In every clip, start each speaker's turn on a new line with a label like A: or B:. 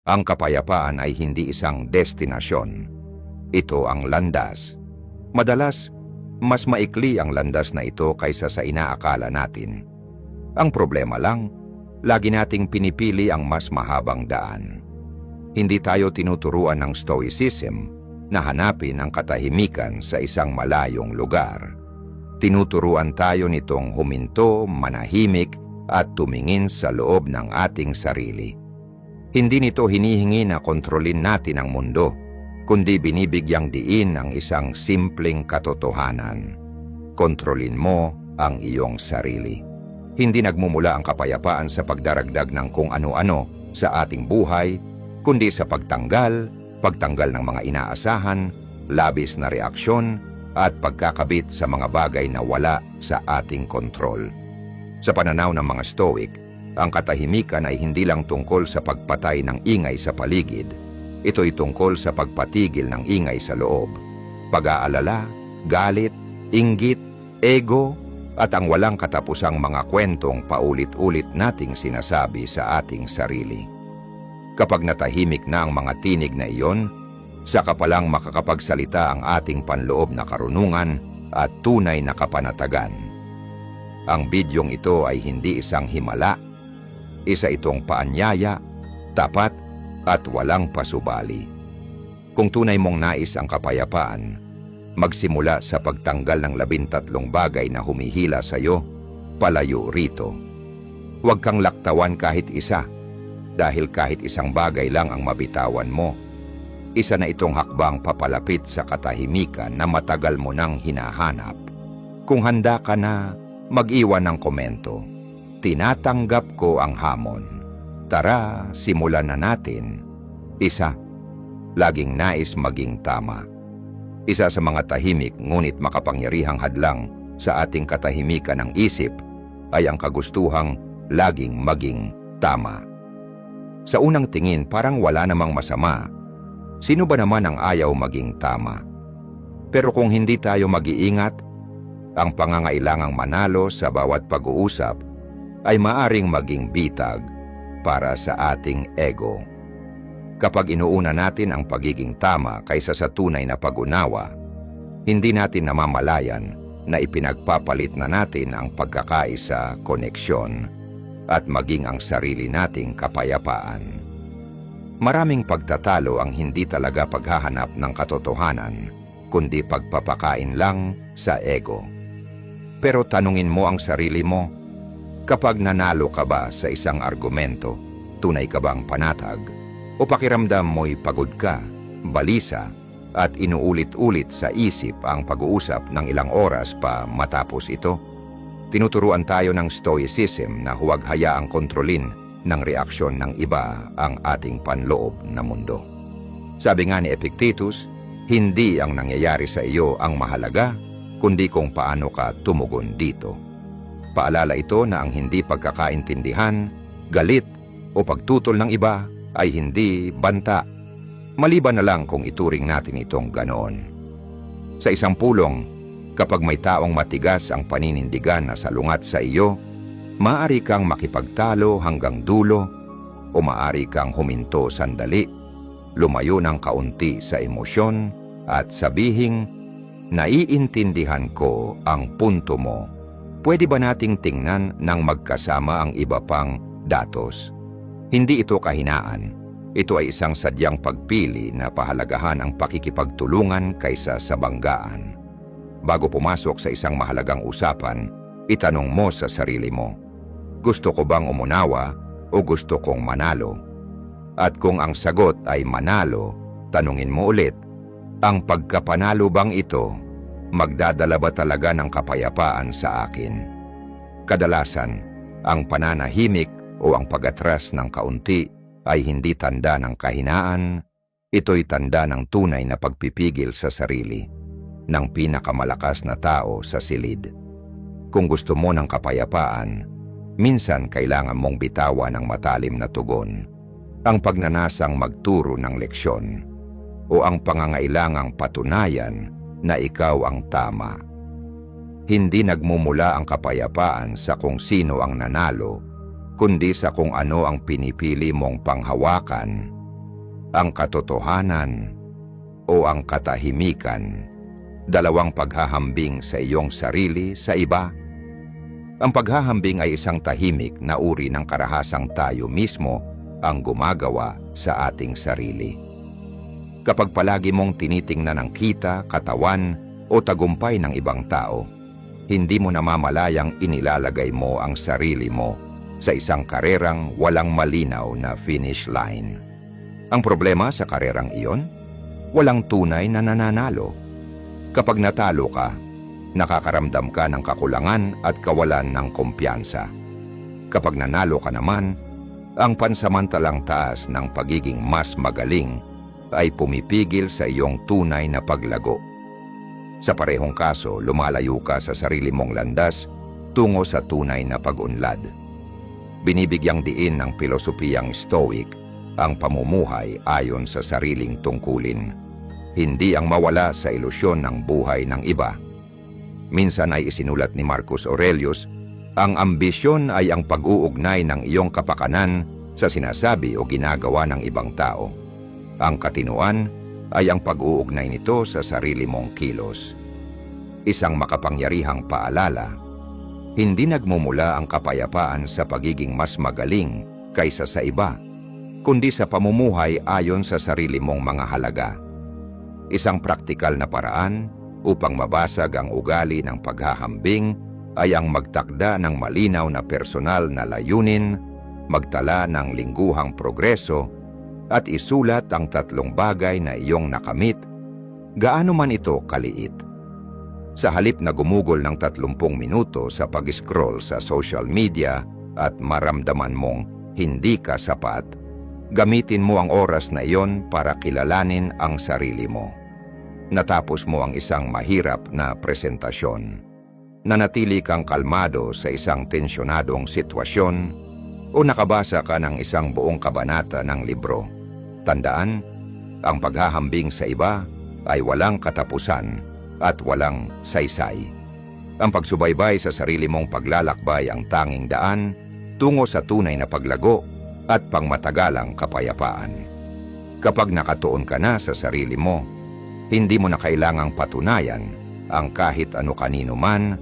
A: Ang kapayapaan ay hindi isang destinasyon. Ito ang landas. Madalas, mas maikli ang landas na ito kaysa sa inaakala natin. Ang problema lang, lagi nating pinipili ang mas mahabang daan. Hindi tayo tinuturuan ng Stoicism na hanapin ang katahimikan sa isang malayong lugar. Tinuturuan tayo nitong huminto, manahimik at tumingin sa loob ng ating sarili. Hindi nito hinihingi na kontrolin natin ang mundo, kundi binibigyang diin ang isang simpleng katotohanan. Kontrolin mo ang iyong sarili. Hindi nagmumula ang kapayapaan sa pagdaragdag ng kung ano-ano sa ating buhay, kundi sa pagtanggal ng mga inaasahan, labis na reaksyon, at pagkakabit sa mga bagay na wala sa ating kontrol. Sa pananaw ng mga Stoic, ang katahimikan ay hindi lang tungkol sa pagpatay ng ingay sa paligid. Ito'y tungkol sa pagpatigil ng ingay sa loob, pag-aalala, galit, inggit, ego, at ang walang katapusang mga kwentong paulit-ulit nating sinasabi sa ating sarili. Kapag natahimik na ang mga tinig na iyon, saka palang makakapagsalita ang ating panloob na karunungan at tunay na kapanatagan. Ang bidyong ito ay hindi isang himala, isa itong paanyaya, tapat, at walang pasubali. Kung tunay mong nais ang kapayapaan, magsimula sa pagtanggal ng 13 bagay na humihila sa iyo, palayo rito. Huwag kang laktawan kahit isa, dahil kahit isang bagay lang ang mabitawan mo, isa na itong hakbang papalapit sa katahimikan na matagal mo nang hinahanap. Kung handa ka na, mag-iwan ng komento. Tinatanggap ko ang hamon. Tara, simulan na natin. 1. Laging nais maging tama. Isa sa mga tahimik ngunit makapangyarihang hadlang sa ating katahimikan ng isip ay ang kagustuhang laging maging tama. Sa unang tingin parang wala namang masama. Sino ba naman ang ayaw maging tama? Pero kung hindi tayo mag-iingat, ang pangangailangang manalo sa bawat pag-uusap ay maaring maging bitag para sa ating ego. Kapag inuuna natin ang pagiging tama kaysa sa tunay na pag-unawa, hindi natin namamalayan na ipinagpapalit na natin ang pagkakaisa, koneksyon, at maging ang sarili nating kapayapaan. Maraming pagtatalo ang hindi talaga paghahanap ng katotohanan, kundi pagpapakain lang sa ego. Pero tanungin mo ang sarili mo, kapag nanalo ka ba sa isang argumento, tunay ka bang panatag? O pakiramdam mo'y pagod ka, balisa, at inuulit-ulit sa isip ang pag-uusap ng ilang oras pa matapos ito? Tinuturuan tayo ng Stoicism na huwag hayaang kontrolin ng reaksyon ng iba ang ating panloob na mundo. Sabi nga ni Epictetus, hindi ang nangyayari sa iyo ang mahalaga, kundi kung paano ka tumugon dito. Paalala ito na ang hindi pagkakaintindihan, galit o pagtutol ng iba ay hindi banta. Maliban na lang kung ituring natin itong ganoon. Sa isang pulong, kapag may taong matigas ang paninindigan na salungat sa iyo, maaari kang makipagtalo hanggang dulo o maaari kang huminto sandali, lumayo ng kaunti sa emosyon at sabihing, naiintindihan ko ang punto mo. Pwede ba nating tingnan ng magkasama ang iba pang datos? Hindi ito kahinaan. Ito ay isang sadyang pagpili na pahalagahan ang pakikipagtulungan kaysa sa banggaan. Bago pumasok sa isang mahalagang usapan, itanong mo sa sarili mo, gusto ko bang umunawa o gusto kong manalo? At kung ang sagot ay manalo, tanungin mo ulit, ang pagkapanalo bang ito magdadala ba talaga ng kapayapaan sa akin? Kadalasan, ang pananahimik o ang pag-atras ng kaunti ay hindi tanda ng kahinaan, ito'y tanda ng tunay na pagpipigil sa sarili, ng pinakamalakas na tao sa silid. Kung gusto mo ng kapayapaan, minsan kailangan mong bitawan ng matalim na tugon, ang pagnanasang magturo ng leksyon, o ang pangangailangang patunayan na ikaw ang tama. Hindi nagmumula ang kapayapaan sa kung sino ang nanalo, kundi sa kung ano ang pinipili mong panghawakan ang katotohanan o ang katahimikan, dalawang paghahambing sa iyong sarili sa iba. Ang paghahambing ay isang tahimik na uri ng karahasang tayo mismo ang gumagawa sa ating sarili. Kapag palagi mong tinitingnan ang kita, katawan o tagumpay ng ibang tao, hindi mo namamalayang inilalagay mo ang sarili mo sa isang karerang walang malinaw na finish line. Ang problema sa karerang iyon, walang tunay na nananalo. Kapag natalo ka, nakakaramdam ka ng kakulangan at kawalan ng kumpiyansa. Kapag nanalo ka naman, ang pansamantalang taas ng pagiging mas magaling ay pumipigil sa iyong tunay na paglago. Sa parehong kaso, lumalayo ka sa sarili mong landas tungo sa tunay na pag-unlad. Binibigyang diin ng pilosopiyang Stoic ang pamumuhay ayon sa sariling tungkulin, hindi ang mawala sa ilusyon ng buhay ng iba. Minsan ay isinulat ni Marcus Aurelius, ang ambisyon ay ang pag-uugnay ng iyong kapakanan sa sinasabi o ginagawa ng ibang tao. Ang katinuan ay ang pag-uugnay nito sa sarili mong kilos. Isang makapangyarihang paalala, hindi nagmumula ang kapayapaan sa pagiging mas magaling kaysa sa iba, kundi sa pamumuhay ayon sa sarili mong mga halaga. Isang praktikal na paraan upang mabasag ang ugali ng paghahambing ay ang magtakda ng malinaw na personal na layunin, magtala ng lingguhang progreso, at isulat ang 3 bagay na iyong nakamit, gaano man ito kaliit. Sa halip na gumugol ng 30 minuto sa pag-scroll sa social media at maramdaman mong hindi ka sapat, gamitin mo ang oras na iyon para kilalanin ang sarili mo. Natapos mo ang isang mahirap na presentasyon, nanatili kang kalmado sa isang tensyonadong sitwasyon, o nakabasa ka ng isang buong kabanata ng libro. Tandaan, ang paghahambing sa iba ay walang katapusan at walang saysay. Ang pagsubaybay sa sarili mong paglalakbay ang tanging daan tungo sa tunay na paglago at pangmatagalang kapayapaan. Kapag nakatuon ka na sa sarili mo, hindi mo na kailangang patunayan ang kahit ano kanino man.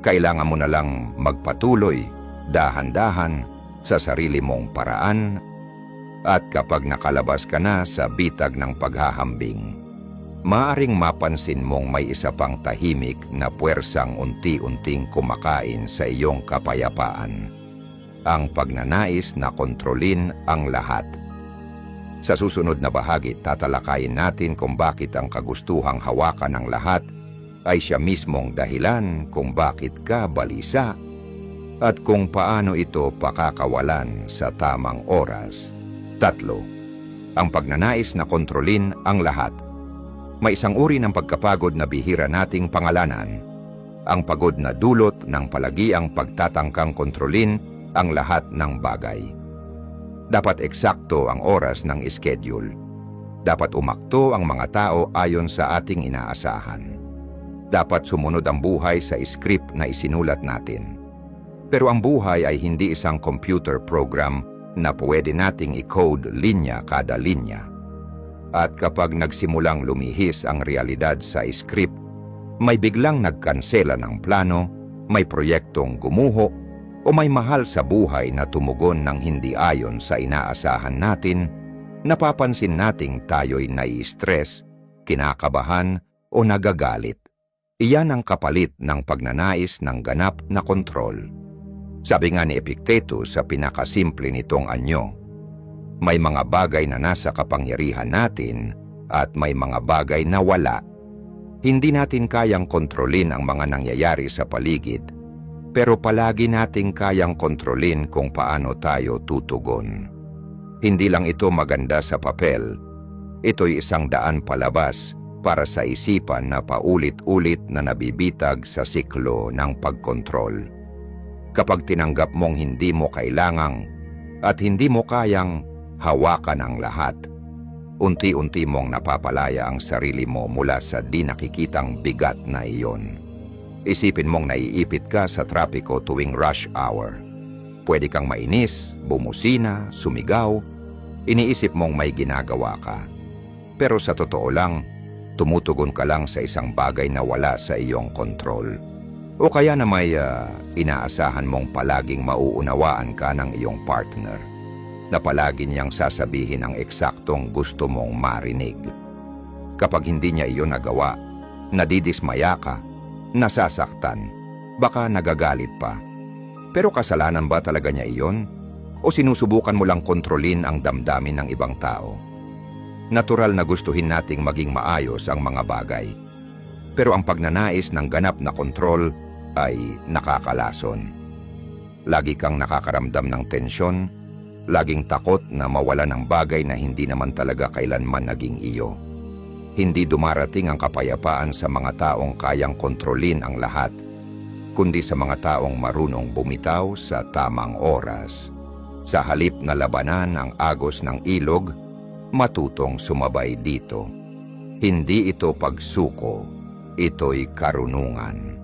A: Kailangan mo na lang magpatuloy, dahan-dahan, sa sarili mong paraan, at kapag nakalabas ka na sa bitag ng paghahambing, maaring mapansin mong may isa pang tahimik na puwersang unti-unting kumakain sa iyong kapayapaan, ang pagnanais na kontrolin ang lahat. Sa susunod na bahagi, tatalakayin natin kung bakit ang kagustuhang hawakan ng lahat ay siya mismong dahilan kung bakit ka balisa, at kung paano ito pakakawalan sa tamang oras. 3. Ang pagnanais na kontrolin ang lahat. May isang uri ng pagkapagod na bihira nating pangalanan, ang pagod na dulot ng palagiang pagtatangkang kontrolin ang lahat ng bagay. Dapat eksakto ang oras ng schedule. Dapat umakto ang mga tao ayon sa ating inaasahan. Dapat sumunod ang buhay sa script na isinulat natin. Pero ang buhay ay hindi isang computer program na pwede nating i-code linya kada linya. At kapag nagsimulang lumihis ang realidad sa script, may biglang nagkansela ng plano, may proyektong gumuho, o may mahal sa buhay na tumugon ng hindi ayon sa inaasahan natin, napapansin nating tayo'y nai-stress, kinakabahan o nagagalit. Iyan ang kapalit ng pagnanais ng ganap na kontrol. Sabi nga ni Epictetus sa pinakasimple nitong anyo, may mga bagay na nasa kapangyarihan natin at may mga bagay na wala. Hindi natin kayang kontrolin ang mga nangyayari sa paligid, pero palagi nating kayang kontrolin kung paano tayo tutugon. Hindi lang ito maganda sa papel, ito'y isang daan palabas para sa isipan na paulit-ulit na nabibitag sa siklo ng pagkontrol. Kapag tinanggap mong hindi mo kailangang at hindi mo kayang hawakan ang lahat, unti-unti mong napapalaya ang sarili mo mula sa di nakikitang bigat na iyon. Isipin mong naiipit ka sa trapiko tuwing rush hour. Pwede kang mainis, bumusina, sumigaw, Iniisip mong may ginagawa ka. Pero sa totoo lang, tumutugon ka lang sa isang bagay na wala sa iyong kontrol. O kaya na may inaasahan mong palaging mauunawaan ka ng iyong partner, na palagi niyang sasabihin ang eksaktong gusto mong marinig. Kapag hindi niya iyon nagawa, nadidismaya ka, nasasaktan, baka nagagalit pa. Pero kasalanan ba talaga niya iyon? O sinusubukan mo lang kontrolin ang damdamin ng ibang tao? Natural na gustuhin nating maging maayos ang mga bagay. Pero ang pagnanais ng ganap na kontrol ay nakakalason. Lagi kang nakakaramdam ng tensyon, laging takot na mawala ng bagay na hindi naman talaga kailanman naging iyo. Hindi dumarating ang kapayapaan sa mga taong kayang kontrolin ang lahat, kundi sa mga taong marunong bumitaw sa tamang oras. Sa halip na labanan ang agos ng ilog, matutong sumabay dito. Hindi ito pagsuko, ito'y karunungan.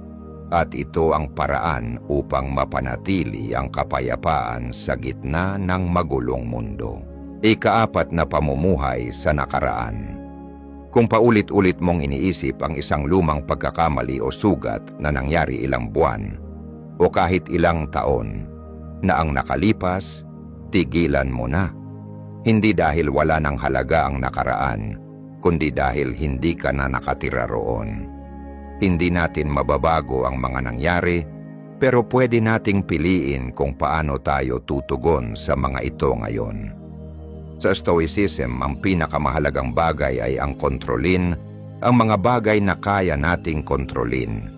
A: At ito ang paraan upang mapanatili ang kapayapaan sa gitna ng magulong mundo. Ika-4 na pamumuhay sa nakaraan. Kung paulit-ulit mong iniisip ang isang lumang pagkakamali o sugat na nangyari ilang buwan o kahit ilang taon na ang nakalipas, tigilan mo na. Hindi dahil wala ng halaga ang nakaraan, kundi dahil hindi ka na nakatira roon. Hindi natin mababago ang mga nangyari, pero pwede nating piliin kung paano tayo tutugon sa mga ito ngayon. Sa Stoicism, ang pinakamahalagang bagay ay ang kontrolin ang mga bagay na kaya nating kontrolin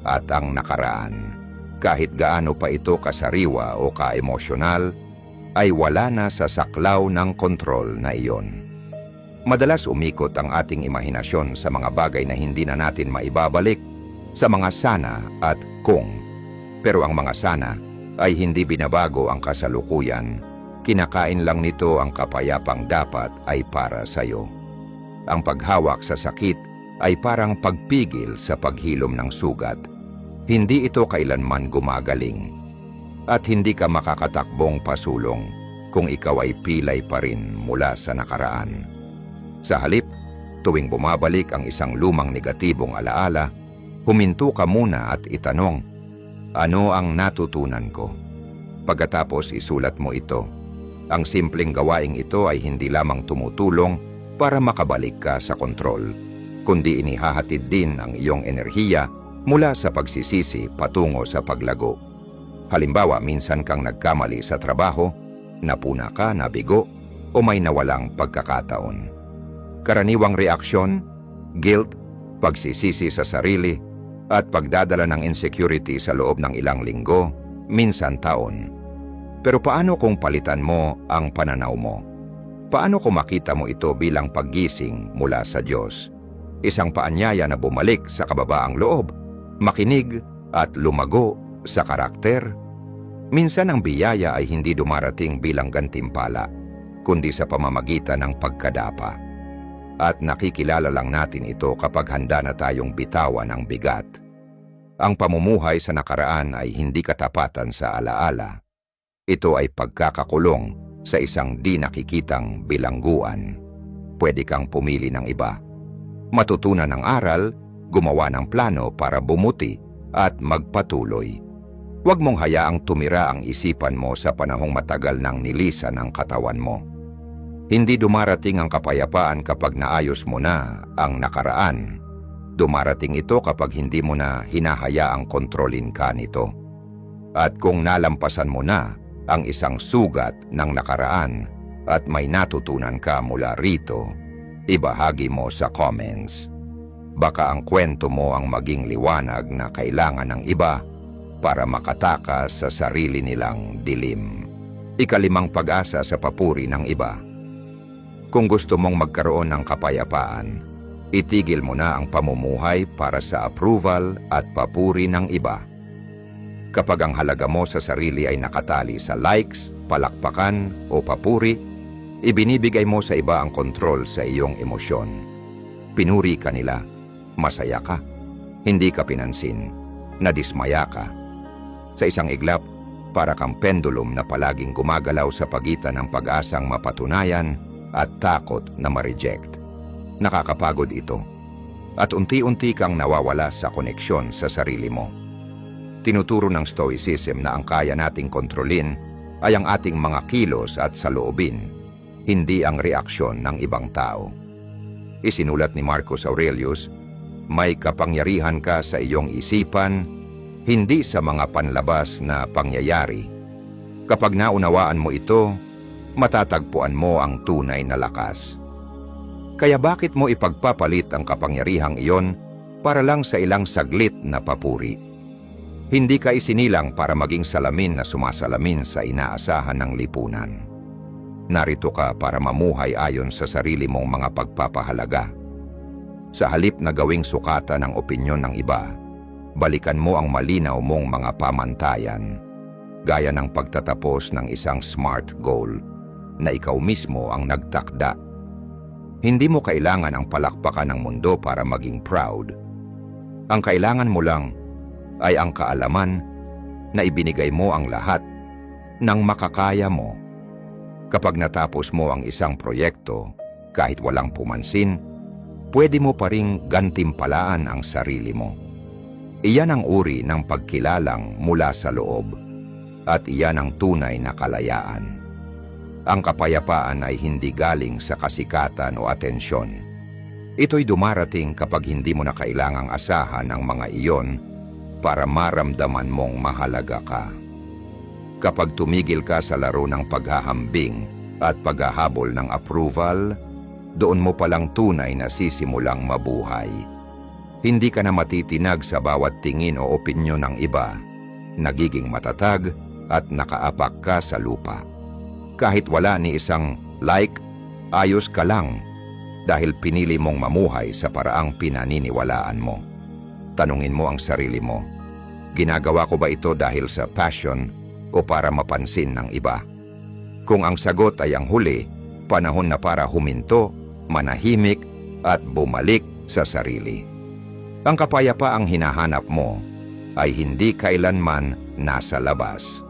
A: at ang nakaraan. Kahit gaano pa ito kasariwa o ka-emosyonal, ay wala na sa saklaw ng kontrol na iyon. Madalas umikot ang ating imahinasyon sa mga bagay na hindi na natin maibabalik, sa mga sana at kung. Pero ang mga sana ay hindi binabago ang kasalukuyan. Kinakain lang nito ang kapayapang dapat ay para sa iyo. Ang paghawak sa sakit ay parang pagpigil sa paghilom ng sugat. Hindi ito kailanman gumagaling. At hindi ka makakatakbong pasulong kung ikaw ay pilay pa rin mula sa nakaraan. Sa halip, tuwing bumabalik ang isang lumang negatibong alaala, huminto ka muna at itanong, ano ang natutunan ko? Pagkatapos isulat mo ito. Ang simpleng gawaing ito ay hindi lamang tumutulong para makabalik ka sa kontrol, kundi inihahatid din ang iyong enerhiya mula sa pagsisisi patungo sa paglago. Halimbawa, minsan kang nagkamali sa trabaho, napuna ka, nabigo, o may nawalang pagkakataon. Karaniwang reaksyon, guilt, pagsisisi sa sarili, at pagdadala ng insecurity sa loob ng ilang linggo, minsan taon. Pero paano kung palitan mo ang pananaw mo? Paano kung makita mo ito bilang paggising mula sa Diyos? Isang paanyaya na bumalik sa kababaang loob, makinig at lumago sa karakter. Minsan ang biyaya ay hindi dumarating bilang gantimpala, kundi sa pamamagitan ng pagkadapa. At nakikilala lang natin ito kapag handa na tayong bitawan ang bigat. Ang pamumuhay sa nakaraan ay hindi katapatan sa alaala. Ito ay pagkakakulong sa isang di nakikitang bilangguan. Pwede kang pumili ng iba. Matutunan ng aral, gumawa ng plano para bumuti at magpatuloy. Huwag mong hayaang tumira ang isipan mo sa panahong matagal ng nilisan ng katawan mo. Hindi dumarating ang kapayapaan kapag naayos mo na ang nakaraan. Dumarating ito kapag hindi mo na hinahayaang kontrolin ka nito. At kung nalampasan mo na ang isang sugat ng nakaraan at may natutunan ka mula rito, ibahagi mo sa comments. Baka ang kwento mo ang maging liwanag na kailangan ng iba para makatakas sa sarili nilang dilim. 5, pag-asa sa papuri ng iba. Kung gusto mong magkaroon ng kapayapaan, itigil mo na ang pamumuhay para sa approval at papuri ng iba. Kapag ang halaga mo sa sarili ay nakatali sa likes, palakpakan o papuri, ibinibigay mo sa iba ang kontrol sa iyong emosyon. Pinuri ka nila, masaya ka, hindi ka pinansin, nadismaya ka. Sa isang iglap, Para kang pendulum na palaging gumagalaw sa pagitan ng pag-asang mapatunayan at takot na ma-reject. Nakakapagod ito. At unti-unti kang nawawala sa koneksyon sa sarili mo. Tinuturo ng Stoicism na ang kaya nating kontrolin ay ang ating mga kilos at saloobin, hindi ang reaksyon ng ibang tao. Isinulat ni Marcus Aurelius, may kapangyarihan ka sa iyong isipan, hindi sa mga panlabas na pangyayari. Kapag naunawaan mo ito, matatagpuan mo ang tunay na lakas. Kaya bakit mo ipagpapalit ang kapangyarihang iyon para lang sa ilang saglit na papuri? Hindi ka isinilang para maging salamin na sumasalamin sa inaasahan ng lipunan. Narito ka para mamuhay ayon sa sarili mong mga pagpapahalaga. Sa halip na gawing sukatan ng opinyon ng iba, balikan mo ang malinaw mong mga pamantayan, gaya ng pagtatapos ng isang SMART goal na ikaw mismo ang nagtakda. Hindi mo kailangan ang palakpakan ng mundo para maging proud. Ang kailangan mo lang ay ang kaalaman na ibinigay mo ang lahat ng makakaya mo. Kapag natapos mo ang isang proyekto, kahit walang pumansin, pwede mo pa ring gantimpalaan ang sarili mo. Iyan ang uri ng pagkilalang mula sa loob, at iyan ang tunay na kalayaan. Ang kapayapaan ay hindi galing sa kasikatan o atensyon. Ito'y dumarating kapag hindi mo na kailangang asahan ang mga iyon para maramdaman mong mahalaga ka. Kapag tumigil ka sa laro ng paghahambing at paghahabol ng approval, doon mo palang tunay na sisimulang mabuhay. Hindi ka na matitinag sa bawat tingin o opinyon ng iba. Nagiging matatag at nakaapak ka sa lupa. Kahit wala ni isang like, ayos ka lang dahil pinili mong mamuhay sa paraang pinaniniwalaan mo. Tanungin mo ang sarili mo, ginagawa ko ba ito dahil sa passion o para mapansin ng iba? Kung ang sagot ay ang huli, panahon na para huminto, manahimik at bumalik sa sarili. Ang kapayapaang hinahanap mo ay hindi kailanman nasa labas.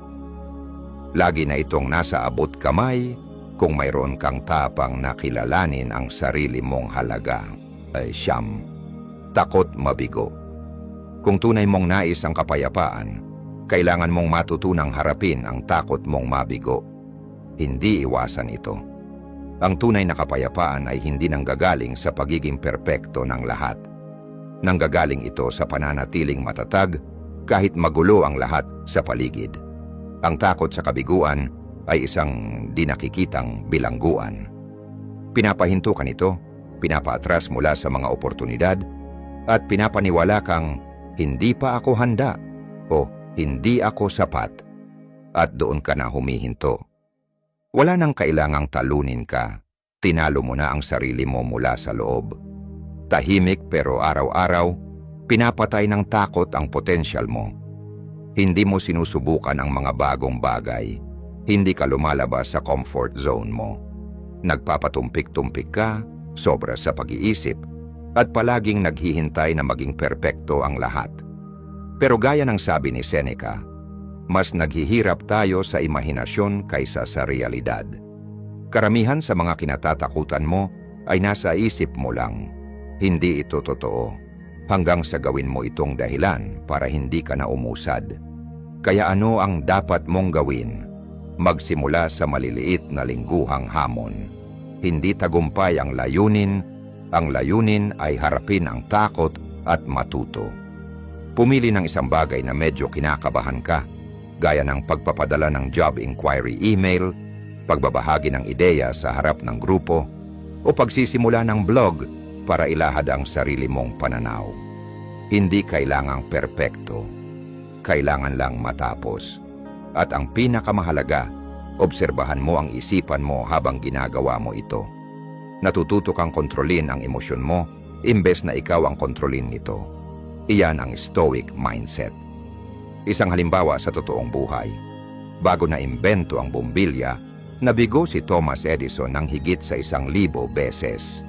A: Lagi na itong nasa abot kamay kung mayroon kang tapang na kilalanin ang sarili mong halaga. Siyam, takot mabigo. Kung tunay mong nais ang kapayapaan, kailangan mong matutunang harapin ang takot mong mabigo. Hindi iwasan ito. Ang tunay na kapayapaan ay hindi nanggagaling sa pagiging perpekto ng lahat. Nanggagaling ito sa pananatiling matatag kahit magulo ang lahat sa paligid. Ang takot sa kabiguan ay isang di nakikitang bilangguan. Pinapahinto ka nito, pinapaatras mula sa mga oportunidad, at pinapaniwala kang hindi pa ako handa o hindi ako sapat, at doon ka na humihinto. Wala nang kailangang talunin ka, tinalo mo na ang sarili mo mula sa loob. Tahimik pero araw-araw, pinapatay ng takot ang potensyal mo. Hindi mo sinusubukan ang mga bagong bagay. Hindi ka lumalabas sa comfort zone mo. Nagpapatumpik-tumpik ka, sobra sa pag-iisip, at palaging naghihintay na maging perpekto ang lahat. Pero gaya ng sabi ni Seneca, mas naghihirap tayo sa imahinasyon kaysa sa realidad. Karamihan sa mga kinatatakutan mo ay nasa isip mo lang. Hindi ito totoo. Hanggang sa gawin mo itong dahilan para hindi ka na umusad. Kaya ano ang dapat mong gawin? Magsimula sa maliliit na lingguhang hamon. Hindi tagumpay ang layunin ay harapin ang takot at matuto. Pumili ng isang bagay na medyo kinakabahan ka, gaya ng pagpapadala ng job inquiry email, pagbabahagi ng ideya sa harap ng grupo, o pagsisimula ng blog para ilahad ang sarili mong pananaw. Hindi kailangang perpekto. Kailangan lang matapos. At ang pinakamahalaga, obserbahan mo ang isipan mo habang ginagawa mo ito. Natututo kang kontrolin ang emosyon mo, imbes na ikaw ang kontrolin nito. Iyan ang stoic mindset. Isang halimbawa sa totoong buhay. Bago na imbento ang bombilya, nabigo si Thomas Edison ng higit sa 1,000 beses.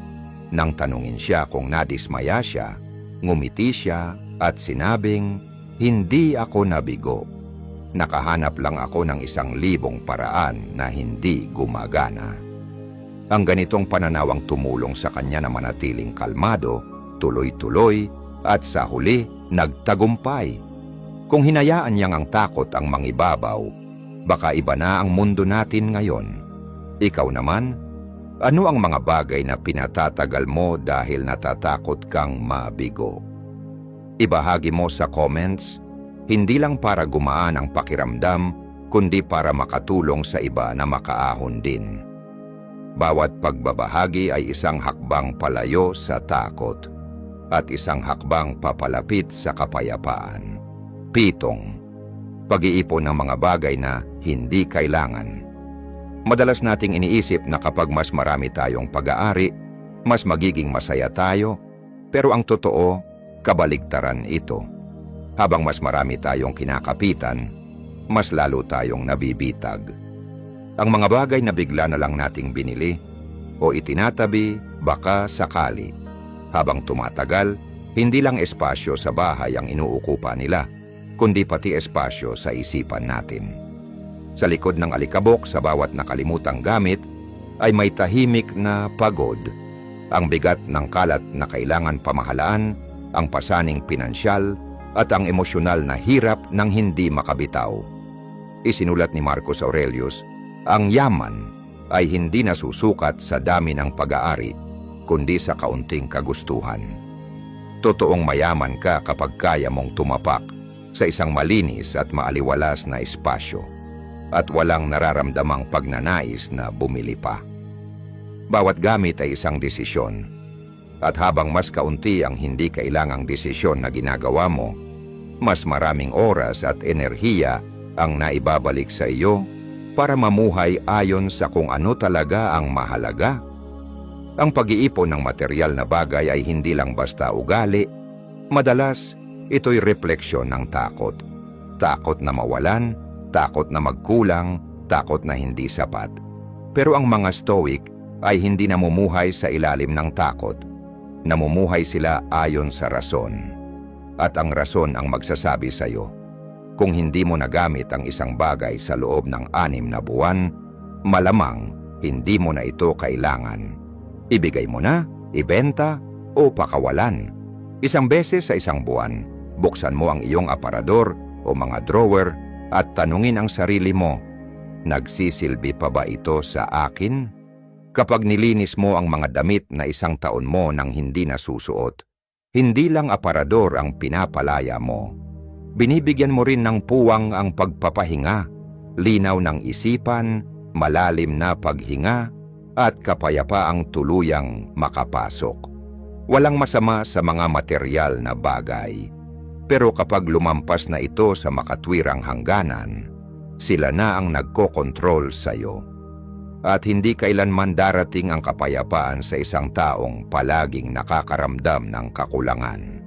A: Nang tanungin siya kung nadismaya siya, ngumiti siya at sinabing, "Hindi ako nabigo. nakahanap lang ako ng 1,000 paraan na hindi gumagana. Ang ganitong pananaw ang tumulong sa kanya na manatiling kalmado, tuloy-tuloy, at sa huli, nagtagumpay. Kung hinayaan niyang ang takot ang mangibabaw, baka iba na ang mundo natin ngayon. Ikaw naman, ano ang mga bagay na pinatatagal mo dahil natatakot kang mabigo? Ibahagi mo sa comments, hindi lang para gumaan ang pakiramdam, kundi para makatulong sa iba na makaahon din. Bawat pagbabahagi ay isang hakbang palayo sa takot at isang hakbang papalapit sa kapayapaan. 7. Pag-iipon ng mga bagay na hindi kailangan. Madalas nating iniisip na kapag mas marami tayong pag-aari, mas magiging masaya tayo, pero ang totoo, kabaligtaran ito. Habang mas marami tayong kinakapitan, mas lalo tayong nabibitag. Ang mga bagay na bigla na lang nating binili o itinatabi baka sakali. Habang tumatagal, hindi lang espasyo sa bahay ang inuukupa nila, kundi pati espasyo sa isipan natin. Sa likod ng alikabok sa bawat nakalimutang gamit ay may tahimik na pagod, ang bigat ng kalat na kailangan pamahalaan, ang pasaning pinansyal, at ang emosyonal na hirap ng hindi makabitaw. Isinulat ni Marcus Aurelius, ang yaman ay hindi nasusukat sa dami ng pag-aari, kundi sa kaunting kagustuhan. Totoong mayaman ka kapag kaya mong tumapak sa isang malinis at maaliwalas na espasyo at walang nararamdamang pagnanais na bumili pa. Bawat gamit ay isang desisyon, at habang mas kaunti ang hindi kailangang desisyon na ginagawa mo, mas maraming oras at enerhiya ang naibabalik sa iyo para mamuhay ayon sa kung ano talaga ang mahalaga. Ang pag-iipon ng material na bagay ay hindi lang basta ugali, madalas ito'y refleksyon ng takot. Takot na mawalan, takot na magkulang, takot na hindi sapat. Pero ang mga Stoic ay hindi namumuhay sa ilalim ng takot. Namumuhay sila ayon sa rason. At ang rason ang magsasabi sa iyo, kung hindi mo nagamit ang isang bagay sa loob ng 6 na buwan, malamang hindi mo na ito kailangan. Ibigay mo na, ibenta, o pakawalan. Isang beses sa isang buwan, buksan mo ang iyong aparador o mga drawer at tanungin ang sarili mo, nagsisilbi pa ba ito sa akin? Kapag nilinis mo ang mga damit na 1 taon mo nang hindi nasusuot, hindi lang aparador ang pinapalaya mo. Binibigyan mo rin ng puwang ang pagpapahinga, linaw ng isipan, malalim na paghinga, at kapayapaang tuluyang makapasok. Walang masama sa mga material na bagay. Pero kapag lumampas na ito sa makatwirang hangganan, sila na ang nagkokontrol sa iyo. At hindi kailanman darating ang kapayapaan sa isang taong palaging nakakaramdam ng kakulangan.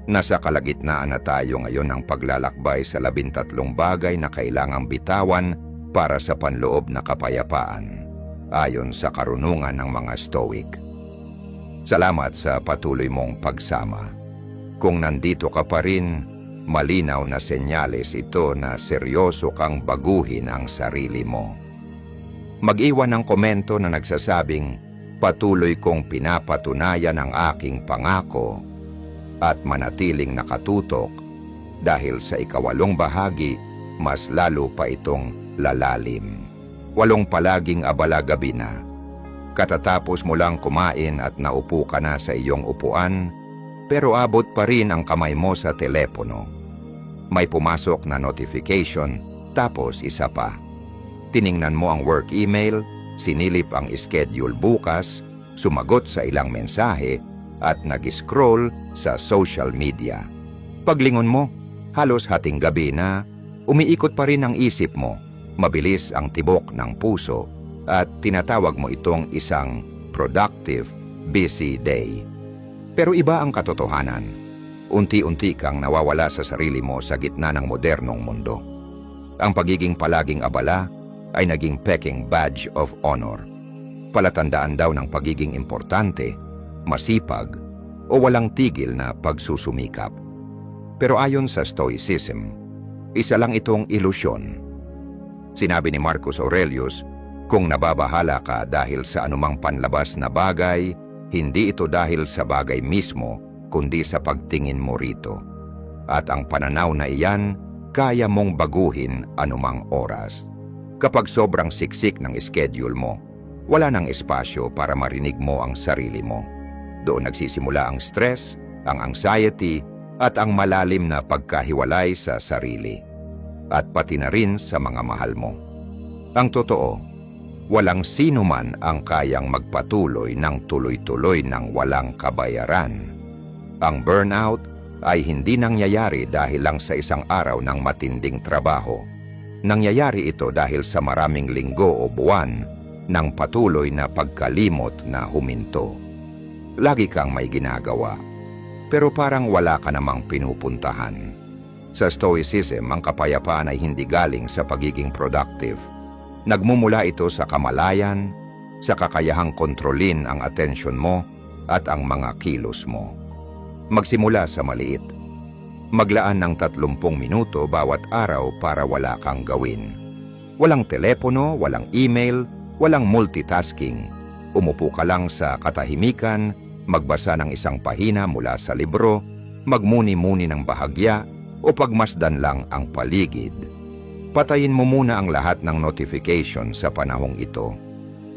A: Nasa kalagitnaan na tayo ngayon ng paglalakbay sa 13 bagay na kailangang bitawan para sa panloob na kapayapaan, ayon sa karunungan ng mga Stoic. Salamat sa patuloy mong pagsama. Kung nandito ka pa rin, malinaw na senyales ito na seryoso kang baguhin ang sarili mo. Mag-iwan ng komento na nagsasabing, patuloy kong pinapatunayan ang aking pangako at manatiling nakatutok dahil sa 8 bahagi, mas lalo pa itong lalalim. 8 palaging abala gabi na. Katatapos mo lang kumain at naupo ka na sa iyong upuan, pero abot pa rin ang kamay mo sa telepono. May pumasok na notification, tapos isa pa. Tiningnan mo ang work email, sinilip ang schedule bukas, sumagot sa ilang mensahe, at nag-scroll sa social media. Paglingon mo, halos hating gabi na, umiikot pa rin ang isip mo. Mabilis ang tibok ng puso at tinatawag mo itong isang productive, busy day. Pero iba ang katotohanan. Unti-unti kang nawawala sa sarili mo sa gitna ng modernong mundo. Ang pagiging palaging abala ay naging peking badge of honor. Palatandaan daw ng pagiging importante, masipag, o walang tigil na pagsusumikap. Pero ayon sa Stoicism, Isa lang itong ilusyon. Sinabi ni Marcus Aurelius, kung nababahala ka dahil sa anumang panlabas na bagay, hindi ito dahil sa bagay mismo, kundi sa pagtingin mo rito. At ang pananaw na iyan, kaya mong baguhin anumang oras. Kapag sobrang siksik ng schedule mo, wala nang espasyo para marinig mo ang sarili mo. Doon nagsisimula ang stress, ang anxiety, at ang malalim na pagkahiwalay sa sarili. At pati na rin sa mga mahal mo. Ang totoo, walang sino man ang kayang magpatuloy ng tuloy-tuloy ng walang kabayaran. Ang burnout ay hindi nangyayari dahil lang sa isang araw ng matinding trabaho. Nangyayari ito dahil sa maraming linggo o buwan ng patuloy na pagkalimot na huminto. Lagi kang may ginagawa, pero parang wala ka namang pinupuntahan. Sa Stoicism, ang kapayapaan ay hindi galing sa pagiging productive. Nagmumula ito sa kamalayan, sa kakayahang kontrolin ang atensyon mo at ang mga kilos mo. Magsimula sa maliit. Maglaan ng 30 minuto bawat araw para wala kang gawin. Walang telepono, walang email, walang multitasking. Umupo ka lang sa katahimikan, magbasa ng isang pahina mula sa libro, magmuni-muni ng bahagya, o pagmasdan lang ang paligid. Patayin mo muna ang lahat ng notification sa panahong ito.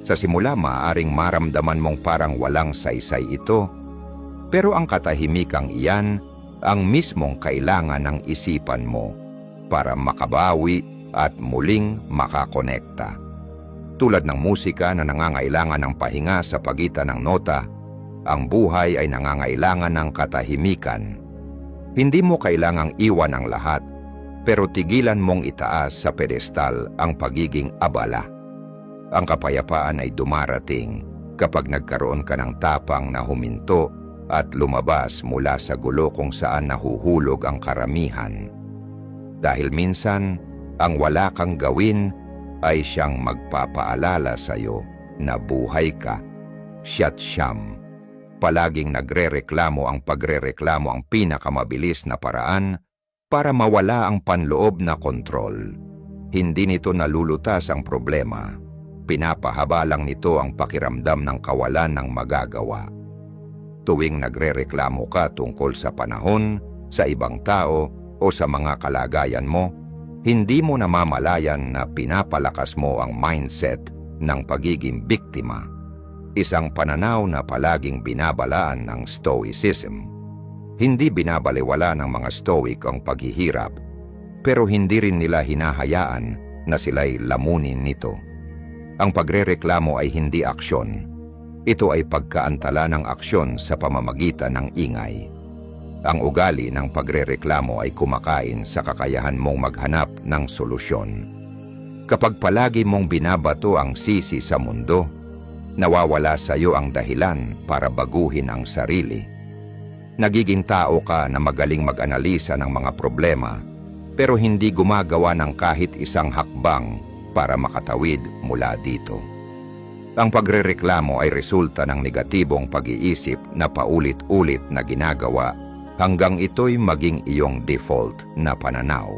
A: Sa simula, maaaring maramdaman mong parang walang saysay ito, pero ang katahimikang iyan ang mismong kailangan ng isipan mo para makabawi at muling makakonekta. Tulad ng musika na nangangailangan ng pahinga sa pagitan ng nota, ang buhay ay nangangailangan ng katahimikan. Hindi mo kailangang iwan ang lahat, pero tigilan mong itaas sa pedestal ang pagiging abala. Ang kapayapaan ay dumarating kapag nagkaroon ka ng tapang na huminto at lumabas mula sa gulo kung saan nahuhulog ang karamihan. Dahil minsan, ang wala kang gawin ay siyang magpapaalala sa iyo na buhay ka. Siya't siyam. Palaging nagrereklamo ang pagrereklamo ang pinakamabilis na paraan para mawala ang panloob na kontrol. Hindi nito nalulutas ang problema. Pinapahaba lang nito ang pakiramdam ng kawalan ng magagawa. Tuwing nagrereklamo ka tungkol sa panahon, sa ibang tao o sa mga kalagayan mo, hindi mo namamalayan na pinapalakas mo ang mindset ng pagiging biktima. Isang pananaw na palaging binabalaan ng Stoicism. Hindi binabalewala ng mga Stoic ang paghihirap, pero hindi rin nila hinahayaan na sila'y lamunin nito. Ang pagrereklamo ay hindi aksyon. Ito ay pagkaantala ng aksyon sa pamamagitan ng ingay. Ang ugali ng pagrereklamo ay kumakain sa kakayahan mong maghanap ng solusyon. Kapag palagi mong binabato ang sisi sa mundo, nawawala sa iyo ang dahilan para baguhin ang sarili. Nagiging tao ka na magaling mag-analisa ng mga problema, pero hindi gumagawa ng kahit isang hakbang para makatawid mula dito. Ang pagrereklamo ay resulta ng negatibong pag-iisip na paulit-ulit na ginagawa hanggang ito'y maging iyong default na pananaw.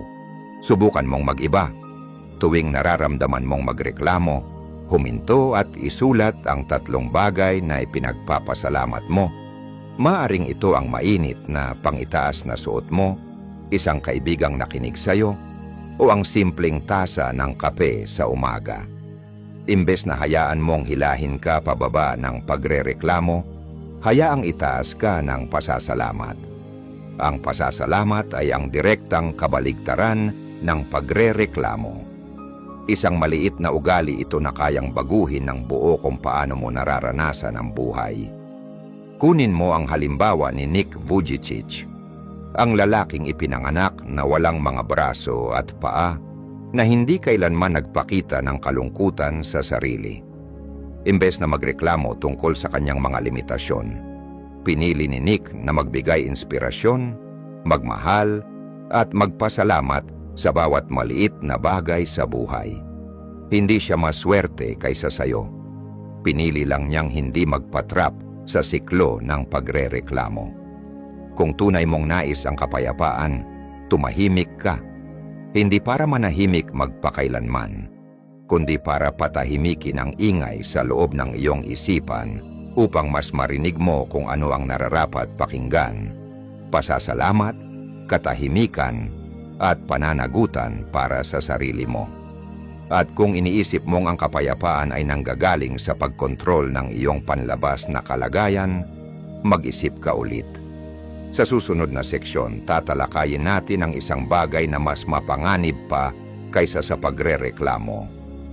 A: Subukan mong mag-iba. Tuwing nararamdaman mong magreklamo, huminto at isulat ang 3 bagay na ipinagpapasalamat mo. Maaring ito ang mainit na pangitaas na suot mo, isang kaibigang nakinig sa'yo, o ang simpleng tasa ng kape sa umaga. Imbes na hayaan mong hilahin ka pababa ng pagrereklamo, hayaang itaas ka ng pasasalamat. Ang pasasalamat ay ang direktang kabaligtaran ng pagrereklamo. Isang maliit na ugali ito na kayang baguhin ng buo kung paano mo nararanasan ang buhay. Kunin mo ang halimbawa ni Nick Vujicic, ang lalaking ipinanganak na walang mga braso at paa na hindi kailanman nagpakita ng kalungkutan sa sarili. Imbes na magreklamo tungkol sa kanyang mga limitasyon, pinili ni Nick na magbigay inspirasyon, magmahal at magpasalamat sa bawat maliit na bagay sa buhay. Hindi siya maswerte kaysa sayo. Pinili lang niyang hindi magpatrap sa siklo ng pagrereklamo. Kung tunay mong nais ang kapayapaan, tumahimik ka. Hindi para manahimik magpakailanman, kundi para patahimikin ang ingay sa loob ng iyong isipan upang mas marinig mo kung ano ang nararapat pakinggan, pasasalamat, katahimikan, at pananagutan para sa sarili mo. At kung iniisip mong ang kapayapaan ay nanggagaling sa pagkontrol ng iyong panlabas na kalagayan, mag-isip ka ulit. Sa susunod na seksyon, tatalakayin natin ang isang bagay na mas mapanganib pa kaysa sa pagrereklamo,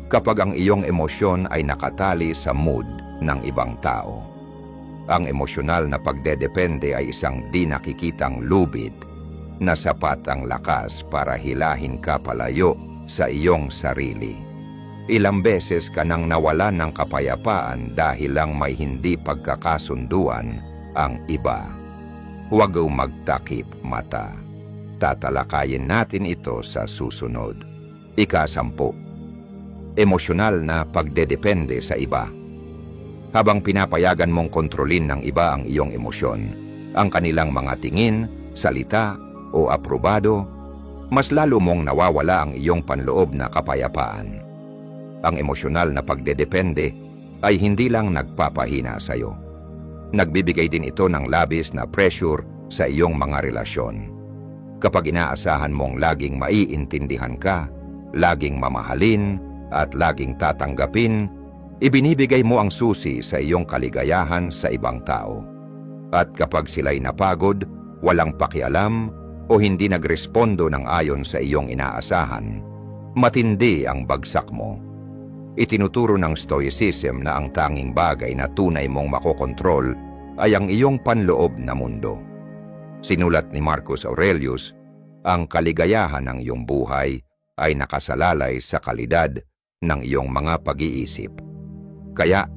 A: kapag ang iyong emosyon ay nakatali sa mood ng ibang tao. Ang emosyonal na pagdedepende ay isang di nakikitang lubid na sapat ang lakas para hilahin ka palayo sa iyong sarili. Ilang beses ka nang nawalan ng kapayapaan dahil lang may hindi pagkakasunduan ang iba. Huwag magtakip mata. Tatalakayin natin ito sa susunod. Ika-10. Emosyonal na pagdedepende sa iba. Habang pinapayagan mong kontrolin ng iba ang iyong emosyon, ang kanilang mga tingin, salita o aprobado, mas lalo mong nawawala ang iyong panloob na kapayapaan. Ang emosyonal na pagdedepende ay hindi lang nagpapahina sa iyo. Nagbibigay din ito ng labis na pressure sa iyong mga relasyon. Kapag inaasahan mong laging maiintindihan ka, laging mamahalin, at laging tatanggapin, ibinibigay mo ang susi sa iyong kaligayahan sa ibang tao. At kapag sila'y napagod, walang pakialam, o hindi nagrespondo ng ayon sa iyong inaasahan, matindi ang bagsak mo. Itinuturo ng Stoicism na ang tanging bagay na tunay mong makokontrol ay ang iyong panloob na mundo. Sinulat ni Marcus Aurelius, ang kaligayahan ng iyong buhay ay nakasalalay sa kalidad ng iyong mga pag-iisip. Kaya,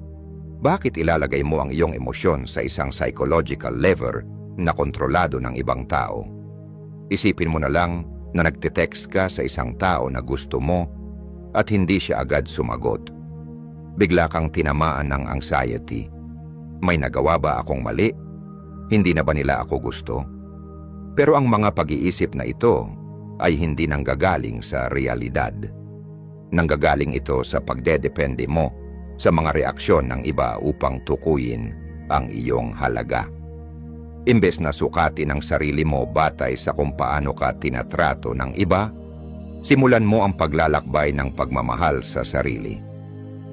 A: bakit ilalagay mo ang iyong emosyon sa isang psychological lever na kontrolado ng ibang tao? Isipin mo na lang na nagte-text ka sa isang tao na gusto mo at hindi siya agad sumagot. Bigla kang tinamaan ng anxiety. May nagawa ba akong mali? Hindi na ba nila ako gusto? Pero ang mga pag-iisip na ito ay hindi nanggagaling sa realidad. Nanggagaling ito sa pagdedepende mo sa mga reaksyon ng iba upang tukuyin ang iyong halaga. Imbes na sukatin ang sarili mo batay sa kung paano ka tinatrato ng iba, simulan mo ang paglalakbay ng pagmamahal sa sarili.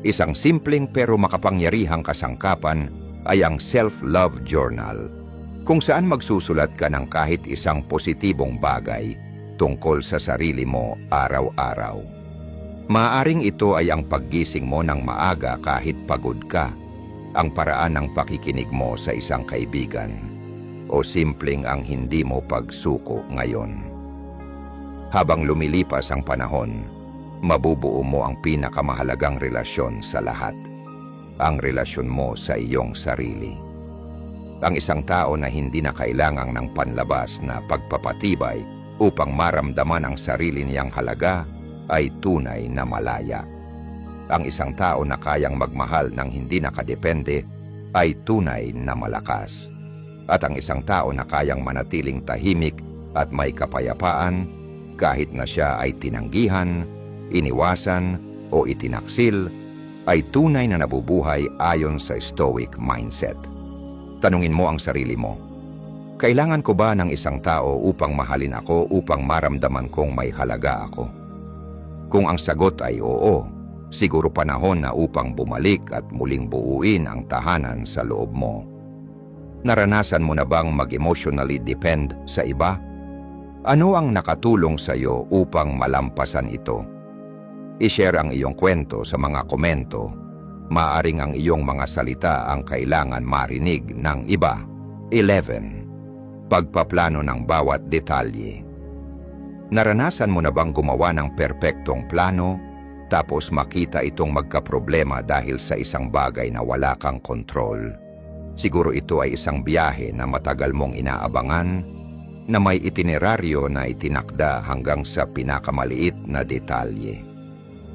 A: Isang simpleng pero makapangyarihang kasangkapan ay ang Self-Love Journal, kung saan magsusulat ka ng kahit isang positibong bagay tungkol sa sarili mo araw-araw. Maaaring ito ay ang paggising mo ng maaga kahit pagod ka, ang paraan ng pakikinig mo sa isang kaibigan, o simpleng ang hindi mo pagsuko ngayon. Habang lumilipas ang panahon, mabubuo mo ang pinakamahalagang relasyon sa lahat, ang relasyon mo sa iyong sarili. Ang isang tao na hindi na kailangang ng panlabas na pagpapatibay upang maramdaman ang sarili niyang halaga ay tunay na malaya. Ang isang tao na kayang magmahal ng hindi nakadepende ay tunay na malakas. At ang isang tao na kayang manatiling tahimik at may kapayapaan kahit na siya ay tinanggihan, iniwasan o itinaksil, ay tunay na nabubuhay ayon sa Stoic mindset. Tanungin mo ang sarili mo, kailangan ko ba ng isang tao upang mahalin ako upang maramdaman kong may halaga ako? Kung ang sagot ay oo, siguro panahon na upang bumalik at muling buuin ang tahanan sa loob mo. Naranasan mo na bang mag-emotionally depend sa iba? Ano ang nakatulong sa iyo upang malampasan ito? I-share ang iyong kwento sa mga komento. Maaring ang iyong mga salita ang kailangan marinig ng iba. 11. Pagpaplano ng bawat detalye. Naranasan mo na bang gumawa ng perpektong plano, tapos makita itong magkaproblema dahil sa isang bagay na wala kang kontrol? Siguro ito ay isang biyahe na matagal mong inaabangan, na may itineraryo na itinakda hanggang sa pinakamaliit na detalye.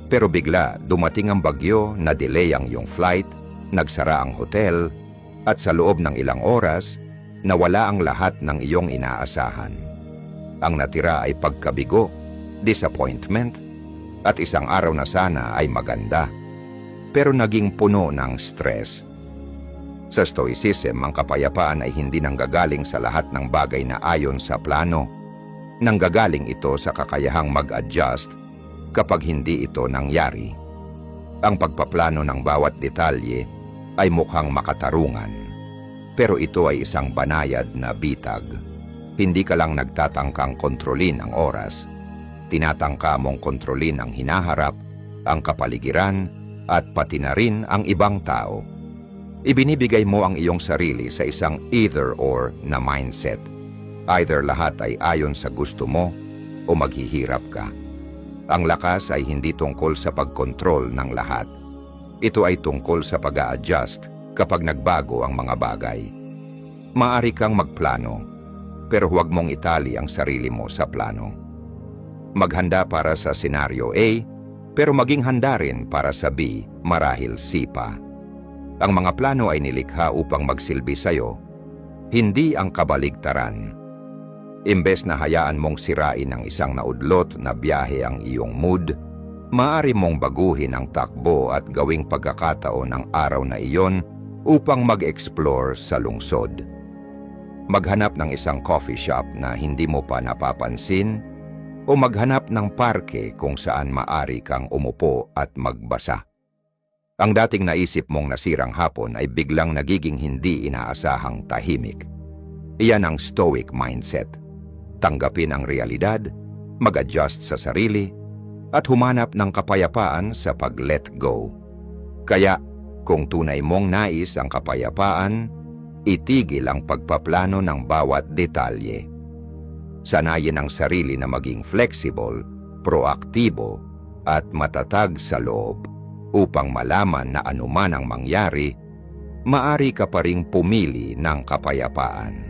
A: Pero bigla dumating ang bagyo na delay ang iyong flight, nagsara ang hotel, at sa loob ng ilang oras, nawala ang lahat ng iyong inaasahan. Ang natira ay pagkabigo, disappointment, at isang araw na sana ay maganda, pero naging puno ng stress. Sa Stoicism, ang kapayapaan ay hindi nanggagaling sa lahat ng bagay na ayon sa plano. Nanggagaling ito sa kakayahang mag-adjust kapag hindi ito nangyari. Ang pagpaplano ng bawat detalye ay mukhang makatarungan, pero ito ay isang banayad na bitag. Hindi ka lang nagtatangkang kontrolin ang oras, tinatangka mong kontrolin ang hinaharap, ang kapaligiran, at pati na rin ang ibang tao. Ibinibigay mo ang iyong sarili sa isang either-or na mindset. Either lahat ay ayon sa gusto mo o maghihirap ka. Ang lakas ay hindi tungkol sa pagkontrol ng lahat. Ito ay tungkol sa pag-a-adjust kapag nagbago ang mga bagay. Maaari kang magplano, pero huwag mong itali ang sarili mo sa plano. Maghanda para sa senaryo A, pero maging handa rin para sa B, marahil C pa. Ang mga plano ay nilikha upang magsilbi sa'yo, hindi ang kabaligtaran. Imbes na hayaan mong sirain ng isang naudlot na biyahe ang iyong mood, maaari mong baguhin ang takbo at gawing pagkakataon ng araw na iyon upang mag-explore sa lungsod. Maghanap ng isang coffee shop na hindi mo pa napapansin o maghanap ng parke kung saan maaari kang umupo at magbasa. Ang dating naisip mong nasirang hapon ay biglang nagiging hindi inaasahang tahimik. Iyan ang stoic mindset. Tanggapin ang realidad, mag-adjust sa sarili, at humanap ng kapayapaan sa pag-let go. Kaya, kung tunay mong nais ang kapayapaan, itigil ang pagpaplano ng bawat detalye. Sanayin ang sarili na maging flexible, proaktibo, at matatag sa loob. Upang malaman na anuman ang mangyari, maari ka pa ring pumili ng kapayapaan.